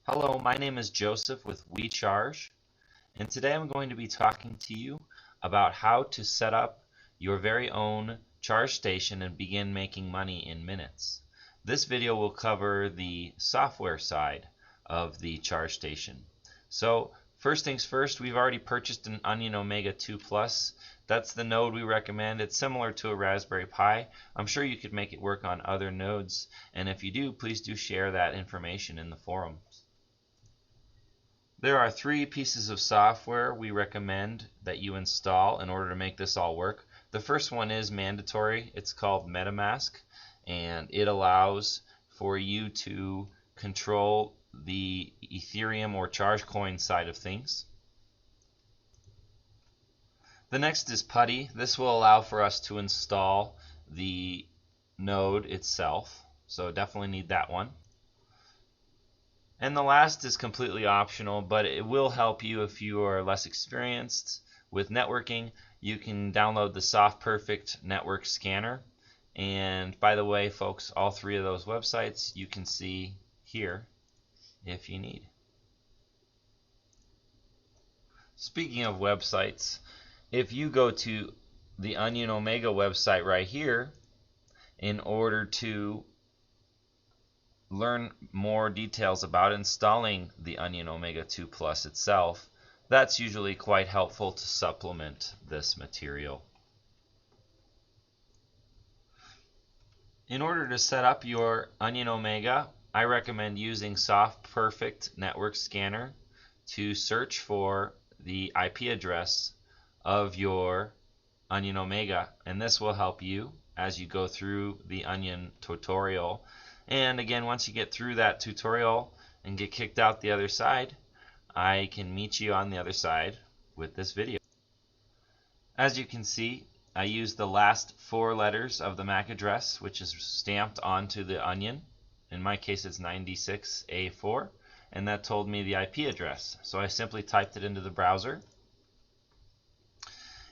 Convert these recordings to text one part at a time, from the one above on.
Hello, my name is Joseph with Charg, and today I'm going to be talking to you about how to set up your very own Charg Station and begin making money in minutes. This video will cover the software side of the Charg Station. So first things first, we've already purchased an Onion Omega 2 Plus. That's the node we recommend. It's similar to a Raspberry Pi. I'm sure you could make it work on other nodes, and if you do, please do share that information in the forums. There are 3 pieces of software we recommend that you install in order to make this all work. The first one is mandatory. It's called MetaMask, and it allows for you to control the Ethereum or Chargecoin side of things. The next is PuTTY. This will allow for us to install the node itself, so definitely need that one. And the last is completely optional, but it will help you if you are less experienced with networking. You can download the SoftPerfect Network Scanner. And by the way, folks, all 3 of those websites you can see here if you need. Speaking of websites, if you go to the Onion Omega website right here, in order to learn more details about installing the Onion Omega 2 Plus itself, that's usually quite helpful to supplement this material. In order to set up your Onion Omega, I recommend using SoftPerfect Network Scanner to search for the IP address of your Onion Omega, and this will help you as you go through the Onion tutorial. And again, once you get through that tutorial and get kicked out the other side, I can meet you on the other side with this video. As you can see, I used the last 4 letters of the MAC address, which is stamped onto the Onion. In my case, it's 96A4, and that told me the IP address. So I simply typed it into the browser,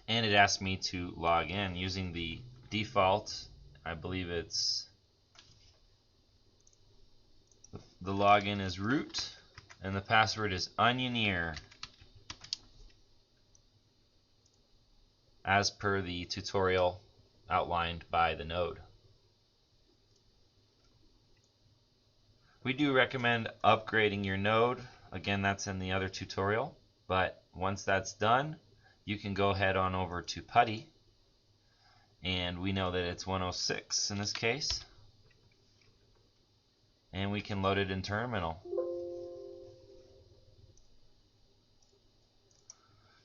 and it asked me to log in using the default. I believe it's the login is root, and the password is onioneer, as per the tutorial outlined by the node. We do recommend upgrading your node. Again, that's in the other tutorial, but once that's done, you can go ahead on over to PuTTY, and we know that it's 106 in this case, and we can load it in terminal.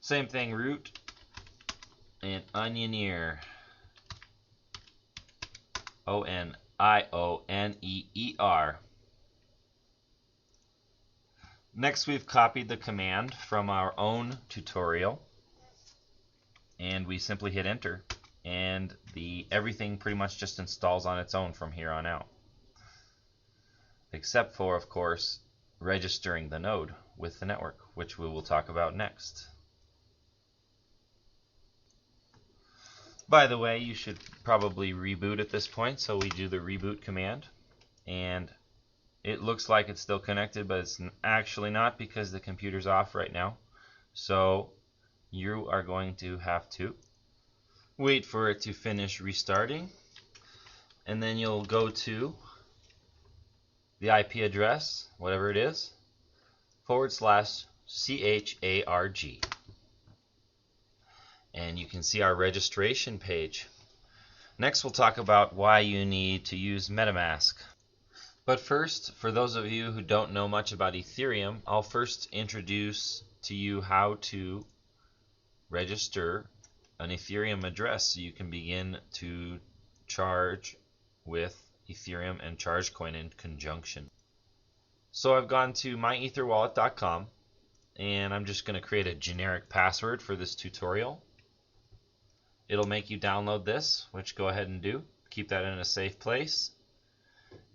Same thing, root and onioneer, ONIONEER. Next, we've copied the command from our own tutorial, and we simply hit enter, and everything pretty much just installs on its own from here on out, except for, of course, registering the node with the network, which we will talk about next. By the way, you should probably reboot at this point, so we do the reboot command, and it looks like it's still connected, but it's actually not because the computer's off right now. So you are going to have to wait for it to finish restarting, and then you'll go to the IP address, whatever it is, /CHARG. And you can see our registration page. Next, we'll talk about why you need to use MetaMask. But first, for those of you who don't know much about Ethereum, I'll first introduce to you how to register an Ethereum address so you can begin to charge with Ethereum and Chargecoin in conjunction. So I've gone to myetherwallet.com, and I'm just going to create a generic password for this tutorial. It'll make you download this, which go ahead and do. Keep that in a safe place.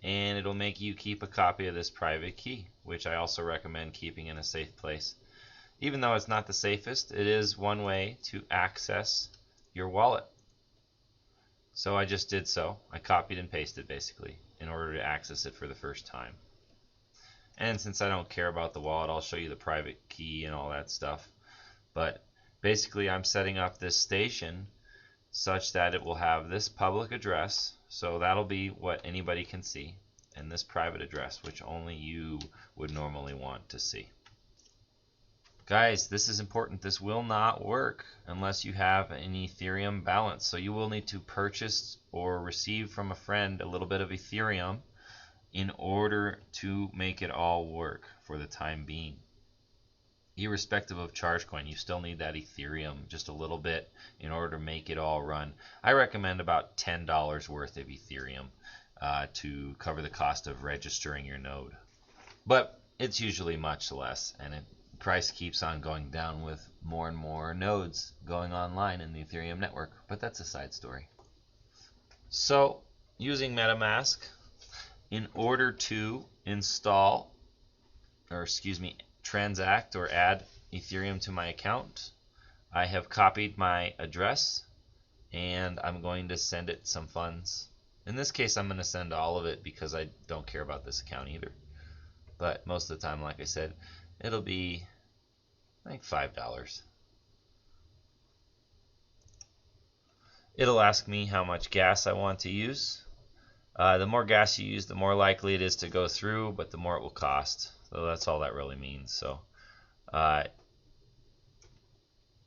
And it'll make you keep a copy of this private key, which I also recommend keeping in a safe place. Even though it's not the safest, it is one way to access your wallet. So I just did so. I copied and pasted basically in order to access it for the first time. And since I don't care about the wallet, I'll show you the private key and all that stuff. But basically I'm setting up this station such that it will have this public address, so that'll be what anybody can see, and this private address, which only you would normally want to see. Guys, this is important. This will not work unless you have an Ethereum balance. So you will need to purchase or receive from a friend a little bit of Ethereum in order to make it all work for the time being. Irrespective of Chargecoin, you still need that Ethereum just a little bit in order to make it all run. I recommend about $10 worth of Ethereum to cover the cost of registering your node. But it's usually much less, and the price keeps on going down with more and more nodes going online in the Ethereum network. But that's a side story. So, using MetaMask, in order to install, transact or add Ethereum to my account, I have copied my address and I'm going to send it some funds. In this case, I'm going to send all of it because I don't care about this account either. But most of the time, like I said, it'll be like $5. It'll ask me how much gas I want to use. The more gas you use, the more likely it is to go through, but the more it will cost. So that's all that really means. So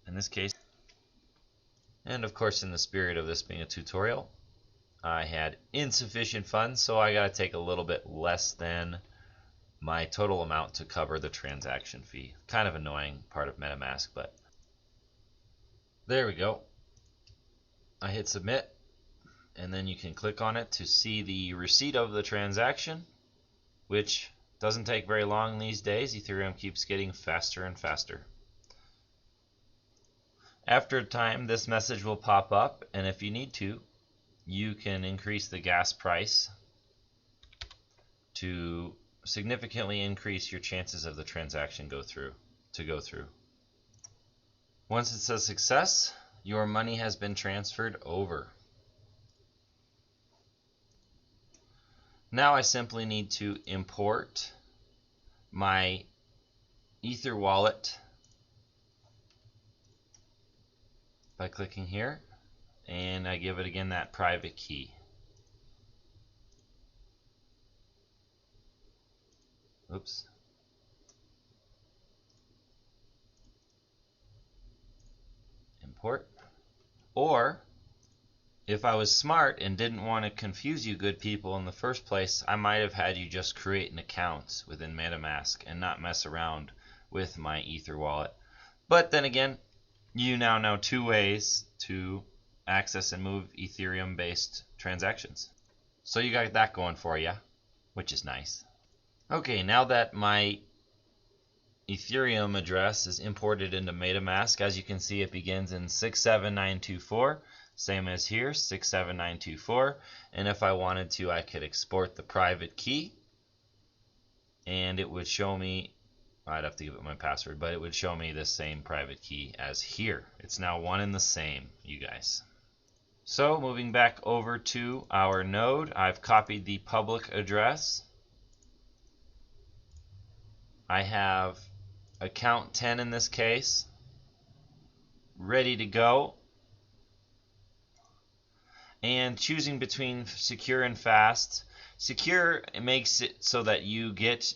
in this case, and of course in the spirit of this being a tutorial, I had insufficient funds, so I got to take a little bit less than my total amount to cover the transaction fee. Kind of annoying part of MetaMask, but there we go. I hit submit, and then you can click on it to see the receipt of the transaction, which doesn't take very long these days. Ethereum keeps getting faster and faster. After a time, this message will pop up, and if you need to, you can increase the gas price to significantly increase your chances of the transaction go through. Once it says success, your money has been transferred over. Now I simply need to import my Ether wallet by clicking here, and I give it again that private key. Oops. Import. Or if I was smart and didn't want to confuse you good people in the first place, I might have had you just create an account within MetaMask and not mess around with my Ether wallet. But then again, you now know two ways to access and move Ethereum based transactions. So you got that going for you, which is nice. Okay, now that my Ethereum address is imported into MetaMask, as you can see, it begins in 67924, same as here, 67924. And if I wanted to, I could export the private key, and it would show me, I'd have to give it my password, but it would show me the same private key as here. It's now one and the same, you guys. So moving back over to our node, I've copied the public address. I have account 10 in this case ready to go, and choosing between secure and fast. Secure makes it so that you get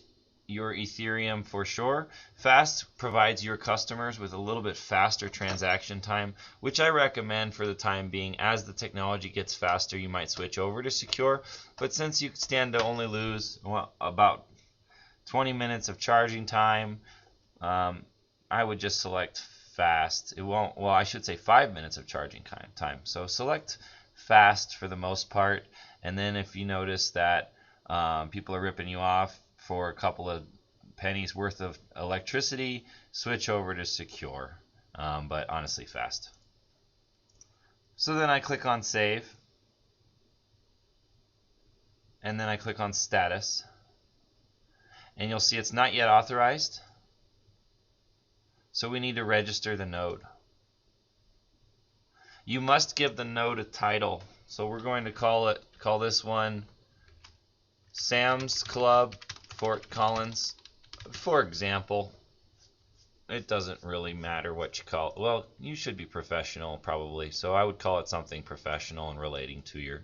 your Ethereum for sure. Fast provides your customers with a little bit faster transaction time, which I recommend for the time being. As the technology gets faster, you might switch over to secure, but since you stand to only lose about 20 minutes of charging time, I would just select fast. It won't, well, I should say 5 minutes of charging time. So select fast for the most part, and then if you notice that people are ripping you off for a couple of pennies worth of electricity, switch over to secure, but honestly fast. So then I click on save, and then I click on status, and you'll see it's not yet authorized, so we need to register the node. You must give the node a title, so we're going to call this one Sam's Club Fort Collins. For example, it doesn't really matter what you call it. Well, you should be professional probably, so I would call it something professional and relating to your...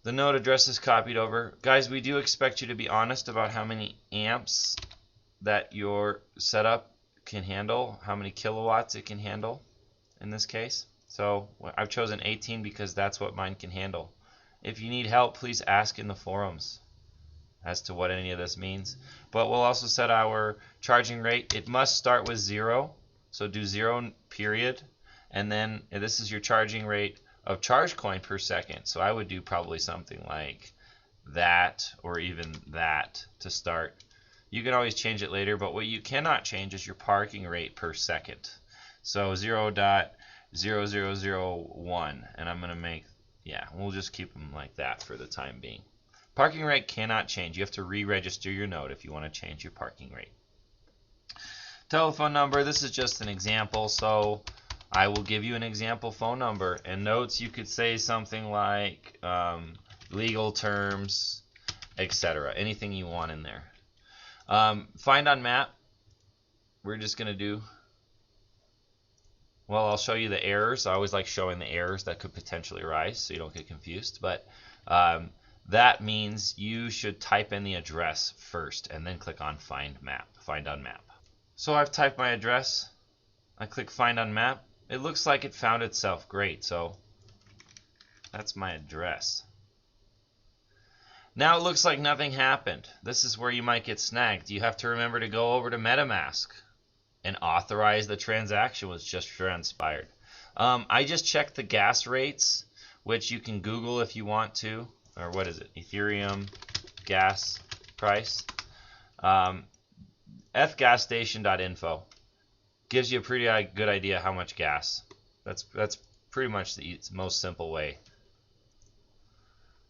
The node address is copied over. Guys, we do expect you to be honest about how many amps that your setup can handle, how many kilowatts it can handle in this case. So I've chosen 18 because that's what mine can handle. If you need help, please ask in the forums as to what any of this means. But we'll also set our charging rate. It must start with 0, so do 0 period, and then this is your charging rate of charge coin per second. So I would do probably something like that or even that to start. You can always change it later, but what you cannot change is your parking rate per second. So 0.0001, and I'm going to make, yeah, we'll just keep them like that for the time being. Parking rate cannot change. You have to re-register your node if you want to change your parking rate. Telephone number, this is just an example, so I will give you an example phone number. And notes, you could say something like legal terms, etc. Anything you want in there. Find on map, we're just going to do, well, I'll show you the errors. I always like showing the errors that could potentially arise so you don't get confused. But that means you should type in the address first and then click on find on map. So I've typed my address. I click find on map. It looks like it found itself. Great. So that's my address. Now it looks like nothing happened. This is where you might get snagged. You have to remember to go over to MetaMask and authorize the transaction was just transpired. I just checked the gas rates, which you can Google if you want to, or what is it? Ethereum gas price. Ethgasstation.info gives you a pretty good idea how much gas. That's pretty much the most simple way.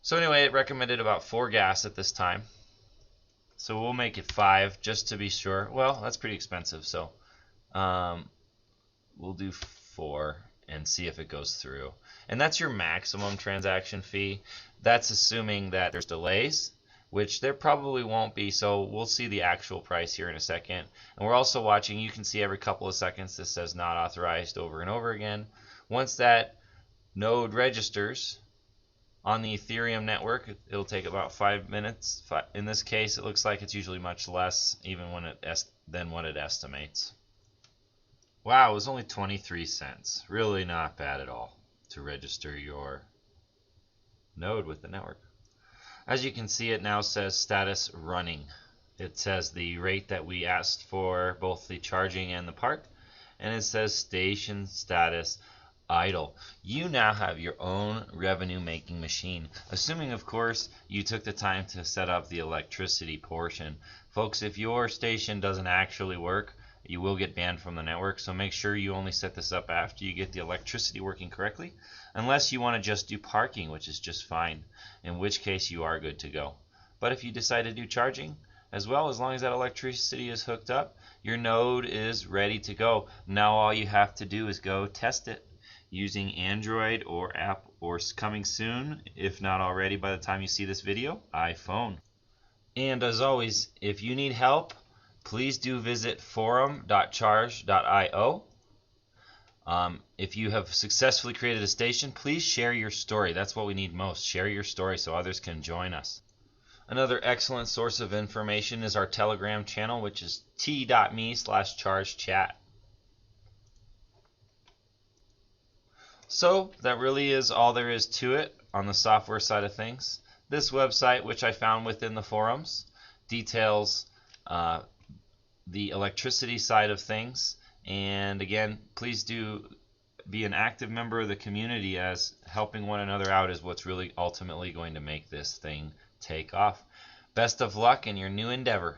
So anyway, it recommended about 4 gas at this time. So we'll make it 5 just to be sure. Well, that's pretty expensive, so we'll do 4 and see if it goes through. And that's your maximum transaction fee. That's assuming that there's delays, which there probably won't be, so we'll see the actual price here in a second. And we're also watching, you can see every couple of seconds this says not authorized over and over again. Once that node registers on the Ethereum network, it'll take about 5 minutes. In this case, it looks like it's usually much less even than what it estimates. Wow, it was only 23 cents. Really not bad at all to register your node with the network. As you can see, it now says status running. It says the rate that we asked for both the charging and the park, and it says station status idle. You now have your own revenue making machine, assuming of course you took the time to set up the electricity portion. Folks, if your station doesn't actually work, you will get banned from the network, so make sure you only set this up after you get the electricity working correctly, unless you want to just do parking, which is just fine, in which case you are good to go. But if you decide to do charging as well, as long as that electricity is hooked up, your node is ready to go. Now all you have to do is go test it using Android or app, or coming soon, if not already by the time you see this video, iPhone. And as always, if you need help, please do visit forum.charg.io. If you have successfully created a station, please share your story. That's what we need most. Share your story so others can join us. Another excellent source of information is our Telegram channel, which is t.me/chargchat. So that really is all there is to it on the software side of things. This website, which I found within the forums, details the electricity side of things. And again, please do be an active member of the community, as helping one another out is what's really ultimately going to make this thing take off. Best of luck in your new endeavor.